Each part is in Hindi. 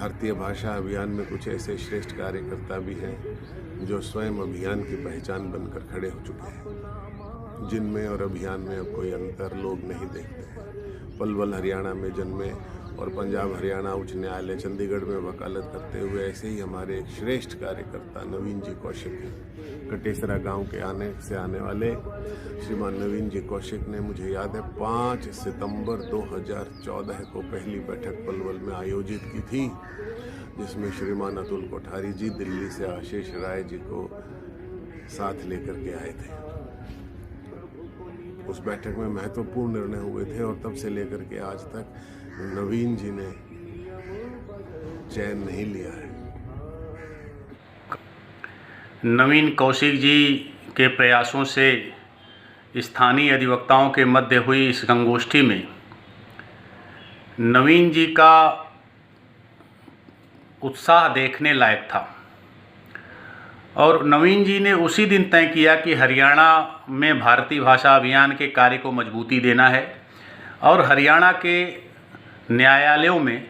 भारतीय भाषा अभियान में कुछ ऐसे श्रेष्ठ कार्यकर्ता भी हैं जो स्वयं अभियान की पहचान बनकर खड़े हो चुके हैं, जिनमें और अभियान में अब कोई अंतर लोग नहीं देखते हैं। पलवल हरियाणा में जन्मे और पंजाब हरियाणा उच्च न्यायालय चंडीगढ़ में वकालत करते हुए ऐसे ही हमारे एक श्रेष्ठ कार्यकर्ता नवीन जी कौशिक हैं। कटेसरा गांव के आने वाले श्रीमान नवीन जी कौशिक ने, मुझे याद है, 5 सितंबर 2014 को पहली बैठक पलवल में आयोजित की थी, जिसमें श्रीमान अतुल कोठारी जी दिल्ली से आशीष राय जी को साथ लेकर के आए थे। उस बैठक में महत्वपूर्ण निर्णय हुए थे और तब से लेकर के आज तक नवीन जी ने चैन नहीं लिया है। नवीन कौशिक जी के प्रयासों से स्थानीय अधिवक्ताओं के मध्य हुई इस संगोष्ठी में नवीन जी का उत्साह देखने लायक था और नवीन जी ने उसी दिन तय किया कि हरियाणा में भारतीय भाषा अभियान के कार्य को मजबूती देना है और हरियाणा के न्यायालयों में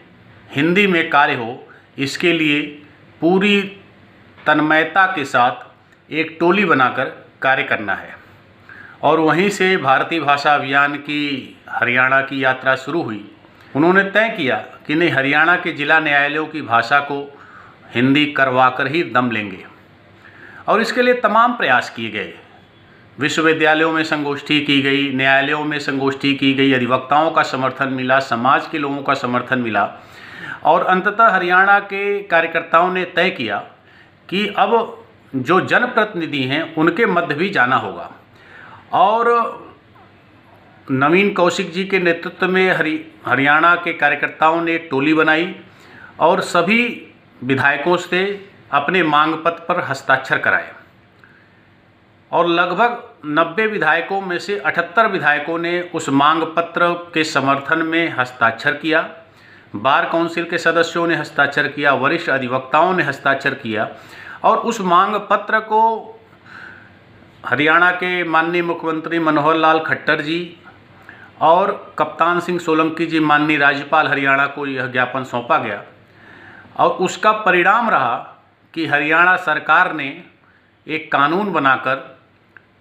हिंदी में कार्य हो, इसके लिए पूरी तन्मयता के साथ एक टोली बनाकर कार्य करना है। और वहीं से भारतीय भाषा अभियान की हरियाणा की यात्रा शुरू हुई। उन्होंने तय किया कि नहीं, हरियाणा के जिला न्यायालयों की भाषा को हिंदी करवाकर ही दम लेंगे और इसके लिए तमाम प्रयास किए गए। विश्वविद्यालयों में संगोष्ठी की गई, न्यायालयों में संगोष्ठी की गई, अधिवक्ताओं का समर्थन मिला, समाज के लोगों का समर्थन मिला और अंततः हरियाणा के कार्यकर्ताओं ने तय किया कि अब जो जनप्रतिनिधि हैं उनके मध्य भी जाना होगा। और नवीन कौशिक जी के नेतृत्व में हरियाणा के कार्यकर्ताओं ने एक टोली बनाई और सभी विधायकों से अपने मांग पत्र पर हस्ताक्षर कराए और लगभग 90 विधायकों में से 78 विधायकों ने उस मांग पत्र के समर्थन में हस्ताक्षर किया। बार काउंसिल के सदस्यों ने हस्ताक्षर किया, वरिष्ठ अधिवक्ताओं ने हस्ताक्षर किया और उस मांग पत्र को हरियाणा के माननीय मुख्यमंत्री मनोहर लाल खट्टर जी और कप्तान सिंह सोलंकी जी, माननीय राज्यपाल हरियाणा को यह ज्ञापन सौंपा गया और उसका परिणाम रहा कि हरियाणा सरकार ने एक कानून बनाकर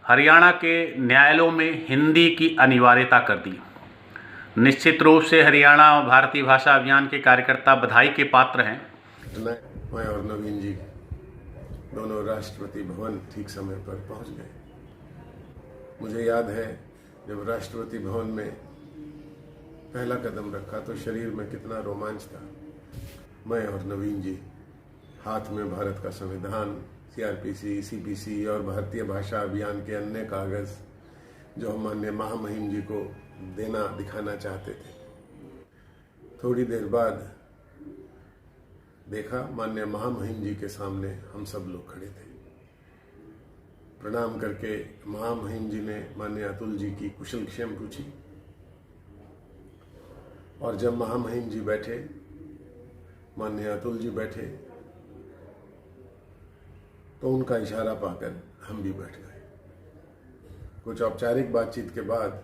हरियाणा के न्यायालयों में हिंदी की अनिवार्यता कर दी। निश्चित रूप से हरियाणा भारतीय भाषा अभियान के कार्यकर्ता बधाई के पात्र हैं। मैं और नवीन जी दोनों राष्ट्रपति भवन ठीक समय पर पहुंच गए। मुझे याद है जब राष्ट्रपति भवन में पहला कदम रखा तो शरीर में कितना रोमांच था। मैं और नवीन जी हाथ में भारत का संविधान, CRPC, CPC और भारतीय भाषा अभियान के अन्य कागज जो हम माननीय महामहिम जी को दिखाना चाहते थे। थोड़ी देर बाद देखा माननीय महामहिम जी के सामने हम सब लोग खड़े थे। प्रणाम करके महामहिम जी ने माननीय अतुल जी की कुशल क्षेम पूछी और जब महामहिम जी बैठे, माननीय अतुल जी बैठे, तो उनका इशारा पाकर हम भी बैठ गए। कुछ औपचारिक बातचीत के बाद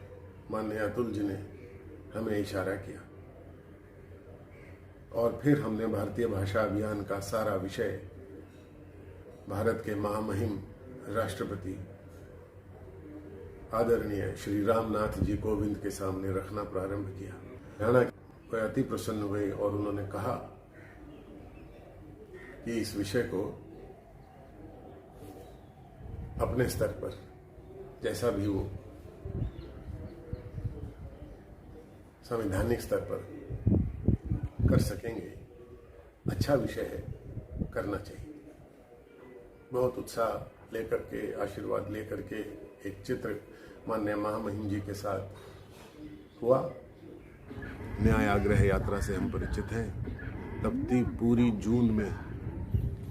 माननीय अतुल जी ने हमें इशारा किया और फिर हमने भारतीय भाषा अभियान का सारा विषय भारत के महामहिम राष्ट्रपति आदरणीय श्री रामनाथ जी कोविंद के सामने रखना प्रारंभ किया। हरियाणा के अति प्रसन्न हुए और उन्होंने कहा कि इस विषय को अपने स्तर पर जैसा भी वो संवैधानिक स्तर पर कर सकेंगे, अच्छा विषय है, करना चाहिए। बहुत उत्साह लेकर के, आशीर्वाद लेकर के एक चित्र माननीय महामहिम जी के साथ हुआ। न्याय आग्रह यात्रा से हम परिचित हैं। तपती पूरी जून में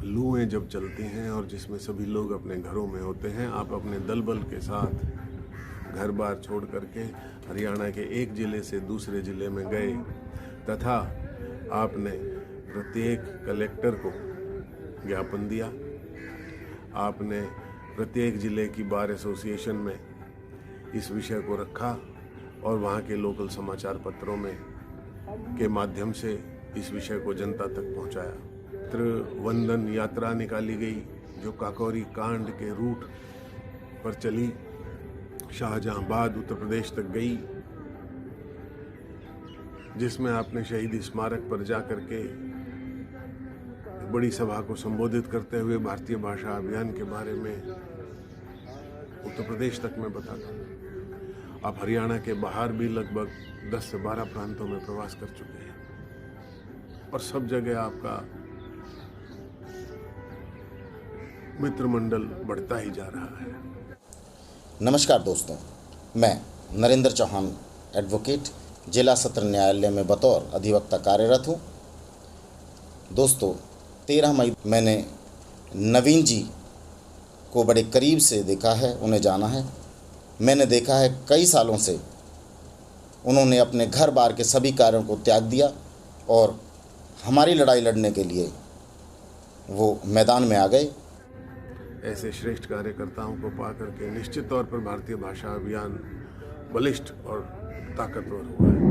लूएं जब चलती हैं और जिसमें सभी लोग अपने घरों में होते हैं, आप अपने दल बल के साथ घर बार छोड़ करके हरियाणा के एक जिले से दूसरे जिले में गए तथा आपने प्रत्येक कलेक्टर को ज्ञापन दिया। आपने प्रत्येक जिले की बार एसोसिएशन में इस विषय को रखा और वहाँ के लोकल समाचार पत्रों में के माध्यम से इस विषय को जनता तक पहुंचाया। मित्र वंदन यात्रा निकाली गई जो काकोरी कांड के रूट पर चली, शाहजहांबाद उत्तर प्रदेश तक गई, जिसमें आपने शहीदी स्मारक पर जाकर के बड़ी सभा को संबोधित करते हुए भारतीय भाषा अभियान के बारे में उत्तर प्रदेश तक में बताता। आप हरियाणा के बाहर भी लगभग 10 से 12 प्रांतों में प्रवास कर चुके हैं और सब जगह आपका मित्र मंडल बढ़ता ही जा रहा है। नमस्कार दोस्तों, मैं नरेंद्र चौहान एडवोकेट जिला सत्र न्यायालय में बतौर अधिवक्ता कार्यरत हूँ। दोस्तों, 13 मई मैंने नवीन जी को बड़े करीब से देखा है, उन्हें जाना है। मैंने देखा है कई सालों से उन्होंने अपने घर बार के सभी कार्यों को त्याग दिया और हमारी लड़ाई लड़ने के लिए वो मैदान में आ गए। ऐसे श्रेष्ठ कार्यकर्ताओं को पा करके निश्चित तौर पर भारतीय भाषा अभियान बलिष्ठ और ताकतवर हुआ है।